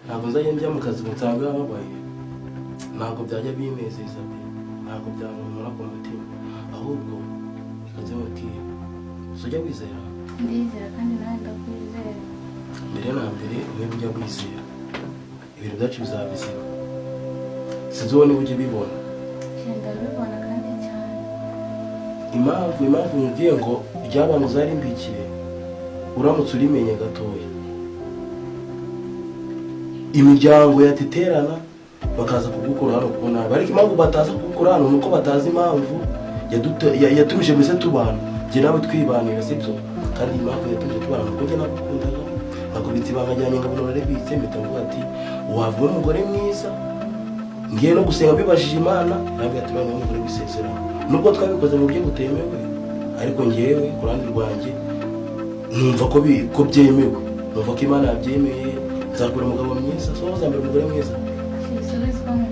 ntabwo nzajya njya mu kazi nsanga babaye, ntabwo byajya binezeza pe, ntabwo byanumura ku mutima, ahubwo ikaze mubwira uzajya wizera. Ndizera kandi nawe ndakwizera. Mbere na mbere niba ujya wizera ibintu byacu bizaba bizima, sinzi wowe niba ujya ubibona. Ndabibona kandi cyane. Impamvu ngiye ngo ry'abantu zari mbikire, uramutse urimenye gatoya, imiryango yatiterana bakaza kugukora hano ku nabi, ariko impamvu bataza kugukora hano nuko batazi impamvu yatumije mbese tubana njye nawe twibanira, sibyo? Kandi impamvu yatumije tubana nuko njye nagukundaga, nakubitse ibanga ryanjye ngabona uraribitse, mpita mvuga ati wavamo umugore mwiza, ngiye no gusenga mbibajije Imana, ntabwo yatubanye umugore w'isezerano, nubwo twabikoze mu buryo butemewe, ariko ngewe ku ruhande rwanjye numva ko byemewe, numva ko Imana yabyemeye, nzakura umugabo mwiza, so uzambere umugore mwiza. Sisubizwa mu